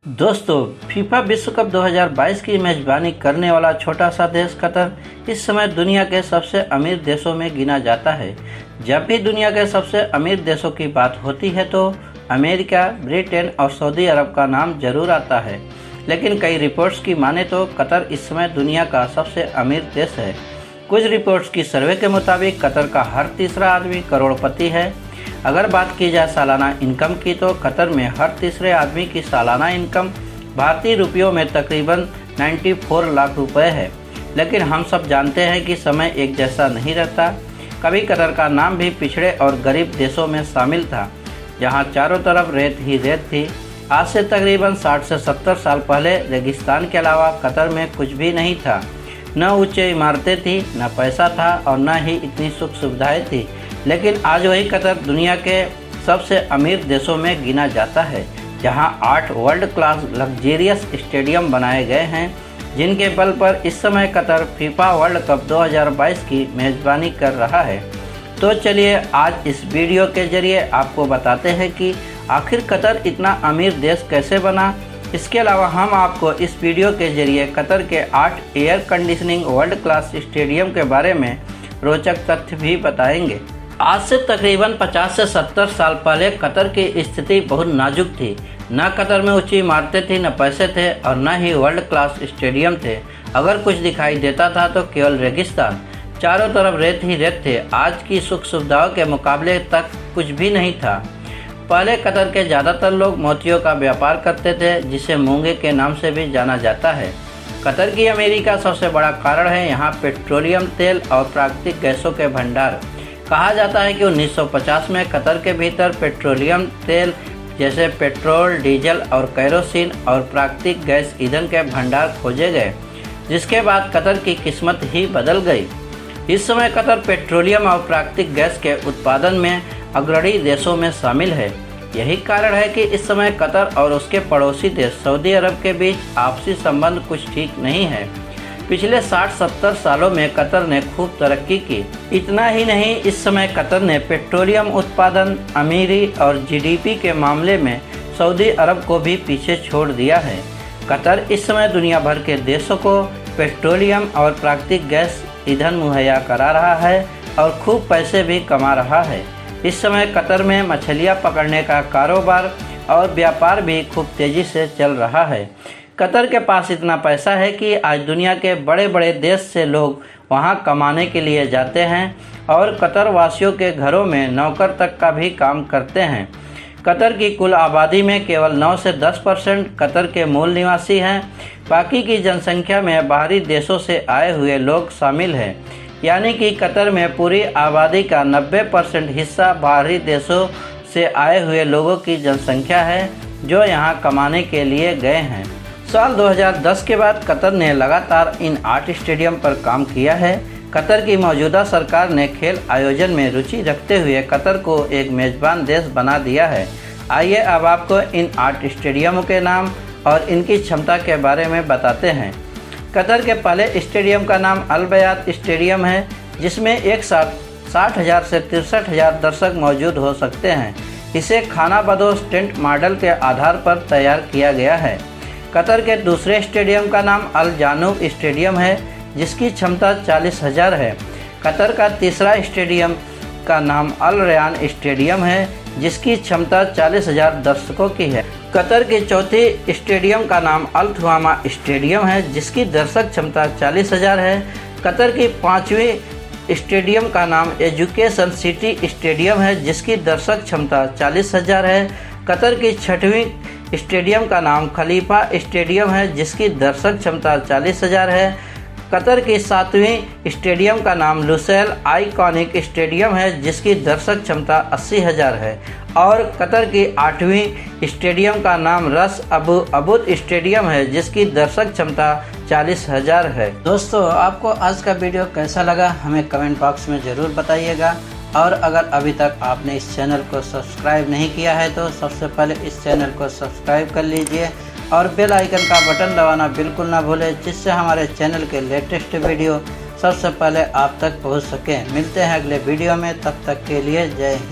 दोस्तों, फीफा विश्व कप 2022 की मेजबानी करने वाला छोटा सा देश कतर इस समय दुनिया के सबसे अमीर देशों में गिना जाता है। जब भी दुनिया के सबसे अमीर देशों की बात होती है तो अमेरिका, ब्रिटेन और सऊदी अरब का नाम जरूर आता है, लेकिन कई रिपोर्ट्स की माने तो कतर इस समय दुनिया का सबसे अमीर देश है। कुछ रिपोर्ट्स की सर्वे के मुताबिक कतर का हर तीसरा आदमी करोड़पति है। अगर बात की जाए सालाना इनकम की तो कतर में हर तीसरे आदमी की सालाना इनकम भारतीय रुपयों में तकरीबन 94 लाख रुपए है। लेकिन हम सब जानते हैं कि समय एक जैसा नहीं रहता। कभी कतर का नाम भी पिछड़े और गरीब देशों में शामिल था, जहां चारों तरफ रेत ही रेत थी। आज से तकरीबन 60 से 70 साल पहले रेगिस्तान के अलावा कतर में कुछ भी नहीं था। न ऊंचे इमारतें थी, न पैसा था और न ही इतनी सुख सुविधाएं थी। लेकिन आज वही कतर दुनिया के सबसे अमीर देशों में गिना जाता है, जहां 8 वर्ल्ड क्लास लग्जेरियस स्टेडियम बनाए गए हैं, जिनके बल पर इस समय कतर फीफा वर्ल्ड कप 2022 की मेजबानी कर रहा है। तो चलिए आज इस वीडियो के जरिए आपको बताते हैं कि आखिर कतर इतना अमीर देश कैसे बना। इसके अलावा हम आपको इस वीडियो के जरिए कतर के 8 air conditioning world class stadium के बारे में रोचक तथ्य भी बताएंगे। आज से तकरीबन 50 से 70 साल पहले कतर की स्थिति बहुत नाजुक थी। न कतर में ऊंची इमारतें थी, न पैसे थे और न ही वर्ल्ड क्लास स्टेडियम थे। अगर कुछ दिखाई देता था तो केवल रेगिस्तान, चारों तरफ रेत ही रेत थे। आज की सुख सुविधाओं के मुकाबले तक कुछ भी नहीं था। पहले कतर के ज़्यादातर लोग मोतियों का व्यापार करते थे, जिसे मूंगे के नाम से भी जाना जाता है। कतर की अमीरी का सबसे बड़ा कारण है यहाँ पेट्रोलियम तेल और प्राकृतिक गैसों के भंडार। कहा जाता है कि 1950 में कतर के भीतर पेट्रोलियम तेल जैसे पेट्रोल, डीजल और कैरोसिन और प्राकृतिक गैस ईंधन के भंडार खोजे गए, जिसके बाद कतर की किस्मत ही बदल गई। इस समय कतर पेट्रोलियम और प्राकृतिक गैस के उत्पादन में अग्रणी देशों में शामिल है। यही कारण है कि इस समय कतर और उसके पड़ोसी देश सऊदी अरब के बीच आपसी संबंध कुछ ठीक नहीं है। पिछले 60-70 सालों में कतर ने खूब तरक्की की। इतना ही नहीं, इस समय कतर ने पेट्रोलियम उत्पादन, अमीरी और जीडीपी के मामले में सऊदी अरब को भी पीछे छोड़ दिया है। कतर इस समय दुनिया भर के देशों को पेट्रोलियम और प्राकृतिक गैस ईंधन मुहैया करा रहा है और खूब पैसे भी कमा रहा है। इस समय कतर में मछलियाँ पकड़ने का कारोबार और व्यापार भी खूब तेज़ी से चल रहा है। कतर के पास इतना पैसा है कि आज दुनिया के बड़े बड़े देश से लोग वहां कमाने के लिए जाते हैं और कतर वासियों के घरों में नौकर तक का भी काम करते हैं। कतर की कुल आबादी में केवल 9 से 10% कतर के मूल निवासी हैं। बाकी की जनसंख्या में बाहरी देशों से आए हुए लोग शामिल हैं, यानी कि कतर में पूरी आबादी का 90% हिस्सा बाहरी देशों से आए हुए लोगों की जनसंख्या है, जो यहाँ कमाने के लिए गए हैं। साल 2010 के बाद कतर ने लगातार इन 8 स्टेडियम पर काम किया है। कतर की मौजूदा सरकार ने खेल आयोजन में रुचि रखते हुए कतर को एक मेज़बान देश बना दिया है। आइए अब आपको इन 8 स्टेडियमों के नाम और इनकी क्षमता के बारे में बताते हैं। कतर के पहले स्टेडियम का नाम अल बयात स्टेडियम है, जिसमें एक साथ 60,000 से 63,000 दर्शक मौजूद हो सकते हैं। इसे खानाबदोश टेंट मॉडल के आधार पर तैयार किया गया है। कतर के दूसरे स्टेडियम का नाम अल जानूब स्टेडियम है, जिसकी क्षमता 40,000 है। कतर का तीसरा स्टेडियम का नाम अल रयान स्टेडियम है, जिसकी क्षमता 40,000 दर्शकों की है। कतर के चौथे स्टेडियम का नाम अल थुआमा स्टेडियम है, जिसकी दर्शक क्षमता 40,000 है। कतर की 5वीं स्टेडियम का नाम एजुकेशन सिटी स्टेडियम है, जिसकी दर्शक क्षमता 40,000 है। कतर की 6वीं स्टेडियम का नाम खलीफा स्टेडियम है, जिसकी दर्शक क्षमता 40,000 है। कतर की 7वीं स्टेडियम का नाम लुसैल आइकॉनिक स्टेडियम है, जिसकी दर्शक क्षमता 80,000 है। और कतर की 8वीं स्टेडियम का नाम रस अबू अबूद स्टेडियम है, जिसकी दर्शक क्षमता 40,000 है। दोस्तों, आपको आज का वीडियो कैसा लगा हमें कमेंट बॉक्स में ज़रूर बताइएगा। और अगर अभी तक आपने इस चैनल को सब्सक्राइब नहीं किया है तो सबसे पहले इस चैनल को सब्सक्राइब कर लीजिए और बेल आइकन का बटन दबाना बिल्कुल ना भूलें, जिससे हमारे चैनल के लेटेस्ट वीडियो सबसे पहले आप तक पहुंच सके। मिलते हैं अगले वीडियो में, तब तक के लिए जय हिंद।